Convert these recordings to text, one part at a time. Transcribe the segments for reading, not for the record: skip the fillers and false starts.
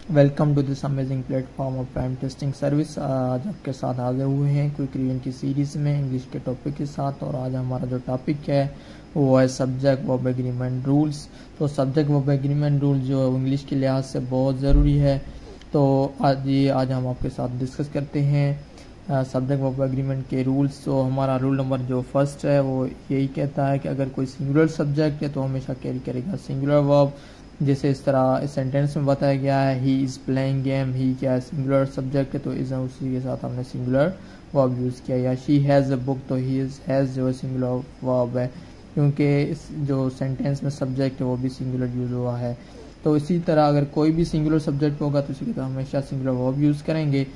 Welcome to this amazing platform of prime testing service. आज आपके साथ हाजिर हुए हैं क्विक रिवीजन की सीरीज़ में इंग्लिश के टॉपिक के साथ। और आज हमारा जो टॉपिक है वो है सब्जेक्ट वर्ब एग्रीमेंट रूल्स। तो सब्जेक्ट वर्ब एग्रीमेंट रूल जो है इंग्लिश के लिहाज से बहुत ज़रूरी है। तो आज हम आपके साथ डिस्कस करते हैं सब्जेक्ट वर्ब एग्रीमेंट के रूल्स। तो हमारा रूल नंबर जो फर्स्ट है वो यही कहता है कि अगर कोई सिंगुलर सब्जेक्ट है तो हमेशा कैरी करेगा सिंगुलर वर्ब। जैसे इस तरह इस सेंटेंस में बताया गया है ही इज़ प्लेइंग गेम, ही क्या है सिंगुलर सब्जेक्ट है तो इज उसी के साथ हमने सिंगुलर वर्ब यूज़ किया। या शी हैज़ अ बुक तो ही इज़ हैज़ जो है सिंगुलर वर्ब है, क्योंकि इस जो सेंटेंस में सब्जेक्ट है वो भी सिंगुलर यूज़ हुआ है। तो इसी तरह अगर कोई भी सिंगुलर सब्जेक्ट होगा तो इसी के साथ हमेशा सिंगुलर वर्ब यूज़ करेंगे।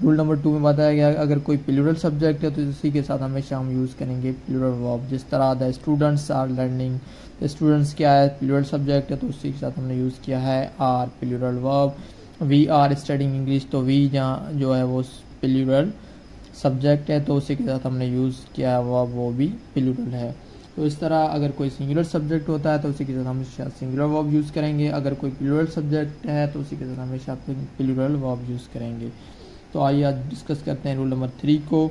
रूल नंबर 2 में बताया गया अगर कोई प्लूरल सब्जेक्ट है तो इसी के साथ हमेशा हम यूज़ करेंगे प्लूरल वर्ब। जिस तरह the students are learning, students क्या है प्लूरल सब्जेक्ट है तो उसी के साथ हमने यूज़ किया है are plural verb. We are studying English तो वी जहाँ जो है वो प्लूरल सब्जेक्ट है तो उसी के साथ हमने यूज़ किया है वर्ब, वो भी प्लूरल है। तो इस तरह अगर कोई सिंगुलर सब्जेक्ट होता है तो उसी के साथ हमेशा सिंगुलर वर्ब यूज़ करेंगे। अगर कोई प्लूरल सब्जेक्ट है तो उसी के साथ हमेशा प्लूरल वर्ब यूज़ करेंगे। तो आइए आज डिस्कस करते हैं रूल नंबर 3 को।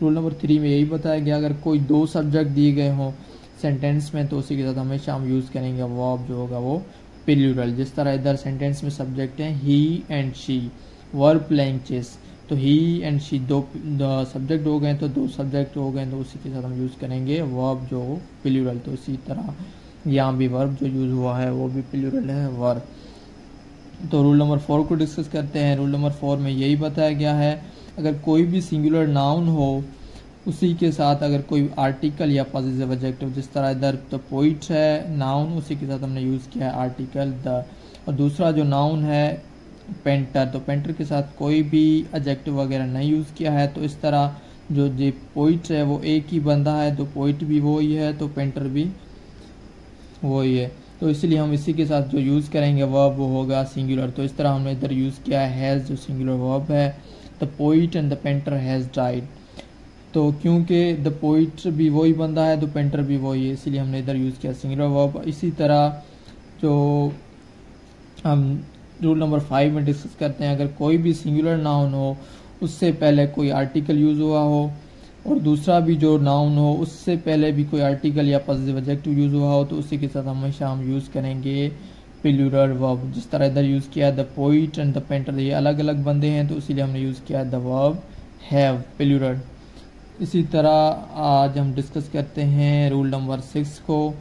रूल नंबर 3 में यही बताया गया अगर कोई दो सब्जेक्ट दिए गए हों सेंटेंस में तो उसी के साथ हमेशा हम यूज़ करेंगे वर्ब जो होगा वो प्लूरल। जिस तरह इधर सेंटेंस में सब्जेक्ट हैं he and she were playing chess, तो ही एंड शी दो सब्जेक्ट हो गए तो दो सब्जेक्ट हो गए तो उसी के साथ हम यूज़ करेंगे वर्ब जो प्लूरल। तो इसी तरह यहाँ भी वर्ब जो यूज़ हुआ है वो भी प्लूरल है वर्ब। तो रूल नंबर 4 को डिस्कस करते हैं। रूल नंबर 4 में यही बताया गया है अगर कोई भी सिंगुलर नाउन हो उसी के साथ अगर कोई आर्टिकल या पॉजिटिव एडजेक्टिव, जिस तरह इधर द पोइट है नाउन उसी के साथ हमने यूज़ किया है आर्टिकल द। और दूसरा जो नाउन है पेंटर, तो पेंटर के साथ कोई भी एडजेक्टिव वगैरह नहीं यूज़ किया है। तो इस तरह जो पोइट है वो एक ही बंदा है तो पोइट भी वही है तो पेंटर भी वही है, तो इसलिए हम इसी के साथ जो यूज़ करेंगे वर्ब वो होगा सिंगुलर। तो इस तरह हमने इधर यूज़ किया है हैज़ जो सिंगुलर वर्ब है। The poet and the painter has died, तो क्योंकि द पोइट भी वही बंदा है तो पेंटर भी वही है इसलिए हमने इधर यूज़ किया सिंगुलर वर्ब। इसी तरह जो हम रूल नंबर 5 में डिस्कस करते हैं अगर कोई भी सिंगुलर नाउन हो उससे पहले कोई आर्टिकल यूज़ हुआ हो और दूसरा भी जो नाउन हो उससे पहले भी कोई आर्टिकल या पॉजिटिव एडजेक्टिव यूज़ हुआ हो तो उसी के साथ हमेशा हम यूज़ करेंगे प्लूरल वर्ब। जिस तरह इधर यूज़ किया the poet and the painter, ये अलग अलग बंदे हैं तो इसीलिए हमने यूज़ किया द वर्ब हैव प्लूरल। इसी तरह आज हम डिस्कस करते हैं रूल नंबर 6 को।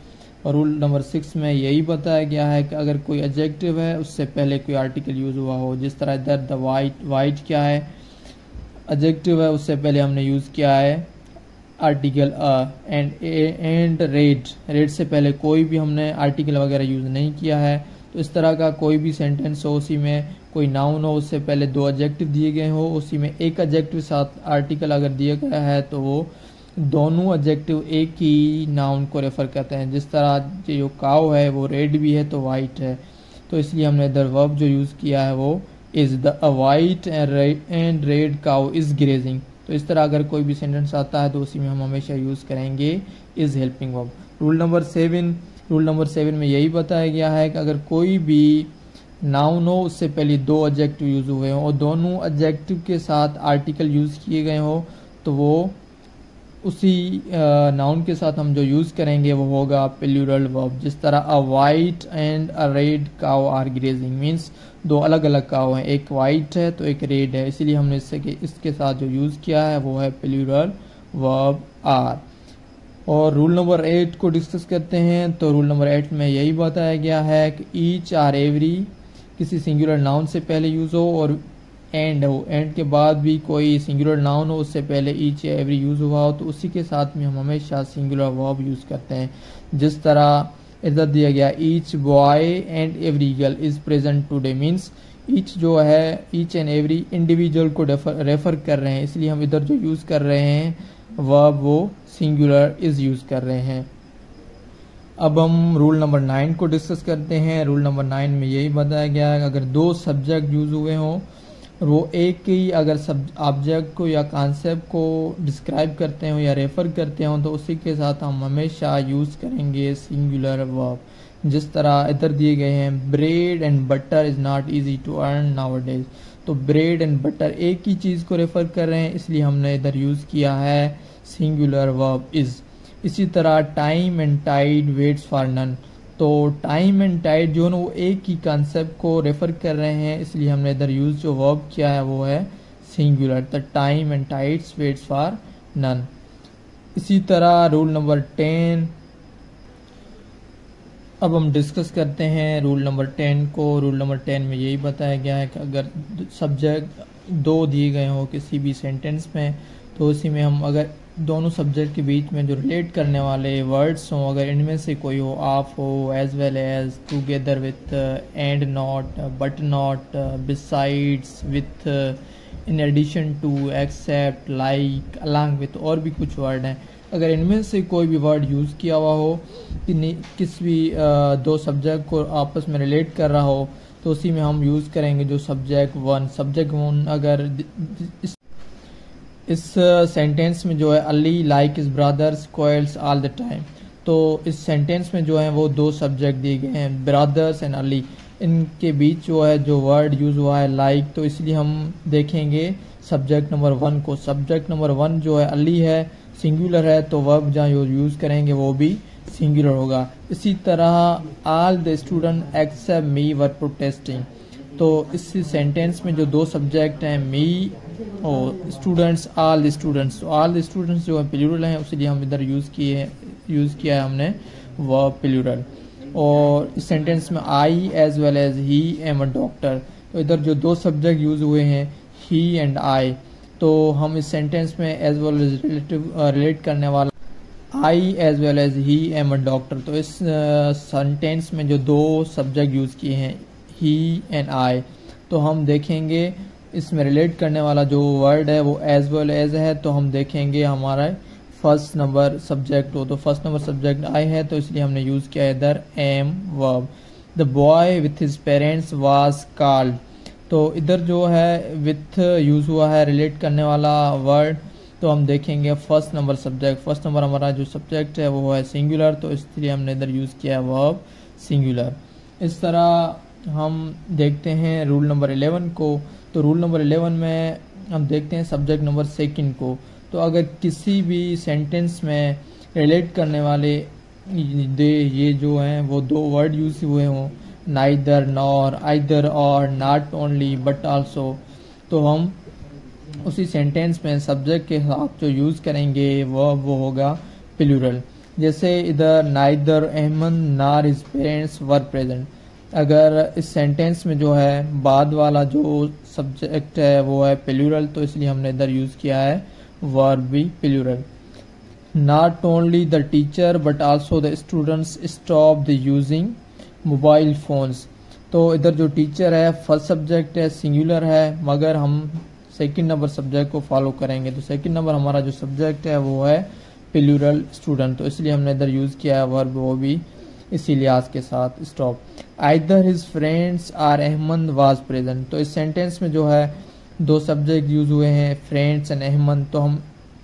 और रूल नंबर 6 में यही बताया गया है कि अगर कोई एडजेक्टिव है उससे पहले कोई आर्टिकल यूज़ हुआ हो। जिस तरह इधर द वाइट क्या है एडजेक्टिव है उससे पहले हमने यूज़ किया है आर्टिकल एंड रेड से पहले कोई भी हमने आर्टिकल वगैरह यूज़ नहीं किया है। तो इस तरह का कोई भी सेंटेंस हो उसी में कोई नाउन हो उससे पहले दो एडजेक्टिव दिए गए हो उसी में एक एडजेक्टिव साथ आर्टिकल अगर दिया गया है तो वो दोनों एडजेक्टिव एक ही नाउन को रेफर करते हैं। जिस तरह जो काव है वो रेड भी है तो वाइट है, तो इसलिए हमने इधर वर्ब जो यूज़ किया है वो is the white and red cow is grazing. तो इस तरह अगर कोई भी सेंटेंस आता है तो उसी में हम हमेशा यूज़ करेंगे is helping verb. Rule number 7 में यही बताया गया है कि अगर कोई भी नाउन हो उससे पहले दो एडजेक्टिव यूज़ हुए हों और दोनों एडजेक्टिव के साथ आर्टिकल यूज़ किए गए हो तो वो उसी नाउन के साथ हम जो यूज़ करेंगे वो होगा प्लूरल वर्ब। जिस तरह a white and a red cow are grazing means दो अलग अलग काउ हैं, एक वाइट है तो एक रेड है, इसीलिए हमने इसके साथ जो यूज़ किया है वो है प्लूरल वर्ब आर। और रूल नंबर 8 को डिस्कस करते हैं। तो रूल नंबर 8 में यही बताया गया है कि ईच आर एवरी किसी सिंगुलर नाउन से पहले यूज़ हो और एंड हो, एंड के बाद भी कोई सिंगुलर नाउन हो उससे पहले ईच या एवरी यूज़ हुआ हो तो उसी के साथ में हम हमेशा सिंगुलर वर्ब यूज़ करते हैं। जिस तरह इधर दिया गया each boy and every girl is present today means each जो है ईच एंड एवरी इंडिविजुअल को रेफर कर रहे हैं, इसलिए हम इधर जो यूज़ कर रहे हैं वर्ब वो सिंगुलर इज़ यूज़ कर रहे हैं। अब हम रूल नंबर 9 को डिस्कस करते हैं। रूल नंबर 9 में यही बताया गया है अगर दो सब्जेक्ट यूज़ हुए हों और वो एक ही अगर ऑब्जेक्ट को या कॉन्सेप्ट को डिस्क्राइब करते हो या रेफर करते हो तो उसी के साथ हम हमेशा यूज़ करेंगे सिंगुलर वर्ब। जिस तरह इधर दिए गए हैं, bread and butter is not easy to earn nowadays. तो ब्रेड एंड बटर एक ही चीज को रेफर कर रहे हैं, इसलिए हमने इधर यूज किया है सिंगुलर वर्ब इज। इसी तरह time and tide waits for none. तो टाइम एंड टाइड जो है वो एक ही कॉन्सेप्ट को रेफर कर रहे हैं, इसलिए हमने इधर यूज जो वर्ब किया है वो है singular. The time and tides waits for none. इसी तरह रूल नंबर 10, अब हम डिस्कस करते हैं रूल नंबर 10 को। रूल नंबर 10 में यही बताया गया है कि अगर सब्जेक्ट दो दिए गए हो किसी भी सेंटेंस में, तो उसी में हम अगर दोनों सब्जेक्ट के बीच में जो रिलेट करने वाले वर्ड्स हों, अगर इनमें से कोई हो, ऑफ हो, as well as, together with, and not, but not, besides, with, in addition to, except, like, along with, और भी कुछ वर्ड हैं, अगर इनमें से कोई भी वर्ड यूज़ किया हुआ हो कि किसी भी दो सब्जेक्ट को आपस में रिलेट कर रहा हो, तो उसी में हम यूज़ करेंगे जो सब्जेक्ट वन। अगर इस सेंटेंस में जो है Ali like his brothers coils all the time, तो इस सेंटेंस में जो है वो दो सब्जेक्ट दिए गए हैं, ब्रदर्स एंड अली। इनके बीच जो है जो वर्ड यूज हुआ है लाइक, तो इसलिए हम देखेंगे सब्जेक्ट नंबर 1 को। सब्जेक्ट नंबर 1 जो है अली है, सिंगुलर है, तो वर्ब जहाँ यूज करेंगे वो भी सिंगुलर होगा। इसी तरह all the student except me were protesting, तो इस सेंटेंस में जो दो सब्जेक्ट हैं मी और स्टूडेंट्स, ऑल द स्टूडेंट्स, तो ऑल द स्टूडेंट्स जो है प्लूरल हैं, इसलिए हम इधर यूज किया है हमने वर्ब प्लूरल। और इस सेंटेंस में I as well as he am a doctor, तो इधर जो दो सब्जेक्ट यूज हुए हैं ही एंड आई, तो हम इस सेंटेंस में एज वेल एज रिलेट करने वाला I as well as he am a doctor, तो इस सेंटेंस में जो दो सब्जेक्ट यूज किए हैं ही एंड आई, तो हम देखेंगे इसमें रिलेट करने वाला जो वर्ड है वो एज वेल एज है, तो हम देखेंगे हमारा फर्स्ट नंबर सब्जेक्ट हो, तो फर्स्ट नंबर सब्जेक्ट आई है, तो इसलिए हमने यूज किया है इधर am verb. The boy with his parents was called, तो इधर जो है विथ यूज हुआ है रिलेट करने वाला वर्ड, तो हम देखेंगे first number subject. First number हमारा जो सब्जेक्ट है वो है सिंगुलर, तो इसलिए हमने इधर यूज किया है वर्ब सिंगुलर। इस तरह हम देखते हैं रूल नंबर 11 को। तो रूल नंबर 11 में हम देखते हैं सब्जेक्ट नंबर 2 को। तो अगर किसी भी सेंटेंस में रिलेट करने वाले ये जो हैं वो दो वर्ड यूज हुए हों, नाइदर, नॉर, आइदर और, नॉट ओनली बट आल्सो, तो हम उसी सेंटेंस में सब्जेक्ट के साथ जो यूज करेंगे वो होगा प्लूरल। जैसे इधर नाइदर अहमद नार हिज पेरेंट्स वर प्रेजेंट, अगर इस सेंटेंस में जो है बाद वाला जो सब्जेक्ट है वो है प्लूरल, तो इसलिए हमने इधर यूज किया है वर्ब भी plural. Not only the teacher but also the students stop the using mobile phones, तो इधर जो टीचर है फर्स्ट सब्जेक्ट है, सिंगुलर है, मगर हम सेकंड नंबर सब्जेक्ट को फॉलो करेंगे, तो सेकंड नंबर हमारा जो सब्जेक्ट है वो है प्लूरल स्टूडेंट, तो इसलिए हमने इधर यूज किया है वर्ब वो भी इसी लिहाज के साथ stop. Either his friends or Ahmed was present, तो इस सेंटेंस में जो है दो सब्जेक्ट यूज हुए हैं फ्रेंड्स एंड अहमद, तो हम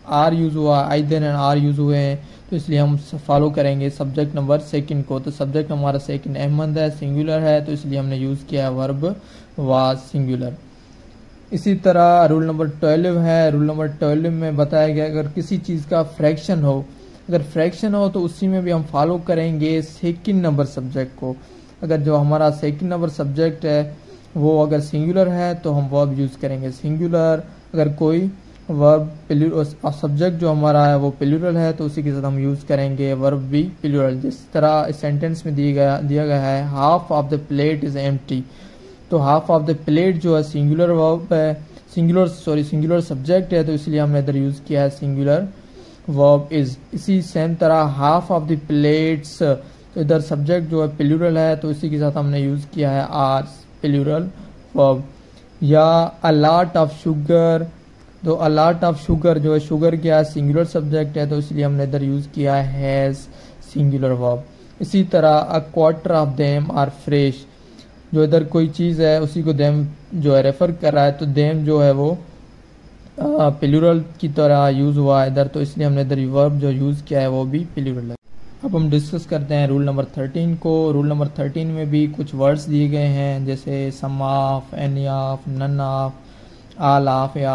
आर यूज हुआ, आइदर एंड आर यूज हुए हैं, तो इसलिए हम फॉलो करेंगे सब्जेक्ट नंबर 2 को। तो सब्जेक्ट हमारा 2 अहमद है, सिंगुलर है, तो इसलिए हमने यूज किया है वर्ब वाज सिंगुलर। इसी तरह रूल नंबर 12 है। रूल नंबर 12 में बताया गया अगर किसी चीज का फ्रैक्शन हो, अगर फ्रैक्शन हो तो उसी में भी हम फॉलो करेंगे सेकंड नंबर सब्जेक्ट को। अगर जो हमारा सेकंड नंबर सब्जेक्ट है वो अगर सिंगुलर है तो हम वर्ब यूज करेंगे सिंगुलर, अगर कोई वर्ब सब्जेक्ट जो हमारा है वो प्लूरल है तो उसी के साथ हम यूज करेंगे वर्ब भी प्लूरल। जिस तरह इस सेंटेंस में दिया गया है half of the plate is empty, तो हाफ ऑफ द प्लेट जो है सिंगुलर वर्ब है, सिंगुलर सब्जेक्ट है, तो इसलिए हमने इधर यूज किया है सिंगुलर वर्ब इज। इसी सेम तरह हाफ ऑफ द प्लेट्स, तो इधर सब्जेक्ट जो है प्लूरल है तो इसी के साथ हमने यूज किया है आर प्लूरल वर्ब। या अ लॉट ऑफ शुगर, तो अ लॉट ऑफ शुगर जो है शुगर क्या है सिंगुलर सब्जेक्ट है तो इसलिए हमने इधर यूज किया है हैज सिंगुलर वर्ब। इसी तरह a quarter of them are fresh, जो इधर कोई चीज है उसी को देम जो है रेफर कर रहा है तो देम जो है वो प्लूरल की तरह यूज हुआ है इधर, तो इसलिए हमने इधर वर्ब जो यूज किया है वो भी प्लूरल है। अब हम डिस्कस करते हैं रूल नंबर 13 को। रूल नंबर 13 में भी कुछ वर्ड्स दिए गए हैं, जैसे some of, any of, none of, all of या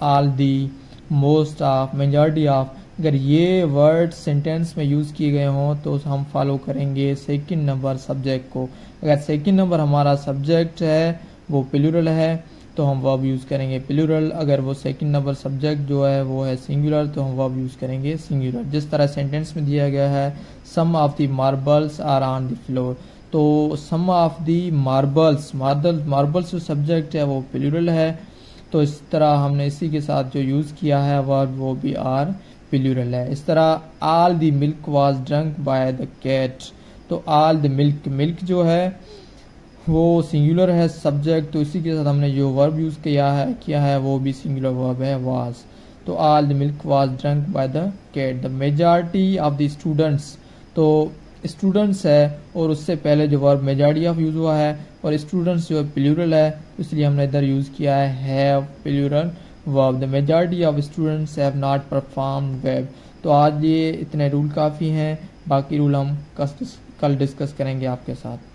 all the, most of, majority of. अगर ये वर्ड सेंटेंस में यूज़ किए गए हों तो हम फॉलो करेंगे सेकंड नंबर सब्जेक्ट को। अगर सेकंड नंबर हमारा सब्जेक्ट है वो प्लूरल है तो हम वर्ब यूज़ करेंगे प्लूरल। अगर वो सेकंड नंबर सब्जेक्ट जो है वो है सिंगुलर तो हम वर्ब यूज़ करेंगे सिंगुलर। जिस तरह सेंटेंस में दिया गया है some of the marbles are on the floor, तो some of the marbles, marbles जो सब्जेक्ट है वो प्लूरल है, तो इस तरह हमने इसी के साथ जो यूज़ किया है वर्ब वो भी आर प्लूरल है। इस तरह all the milk was drunk by the cat, तो ऑल द मिल्क, मिल्क जो है वो सिंगुलर है सब्जेक्ट, तो इसी के साथ हमने जो वर्ब यूज़ किया है वो भी सिंगुलर वर्ब है वाज। तो all the milk was drunk by the cat. The majority of the students, तो स्टूडेंट्स है और उससे पहले जो वर्ब मेजॉरिटी ऑफ यूज़ हुआ है और स्टूडेंट्स जो है प्लूरल है, इसलिए हमने इधर यूज़ किया है have plural verb. The majority of students have not perform well. तो आज ये इतने रूल काफ़ी हैं, बाकी रूल हम कल डिस्कस करेंगे आपके साथ।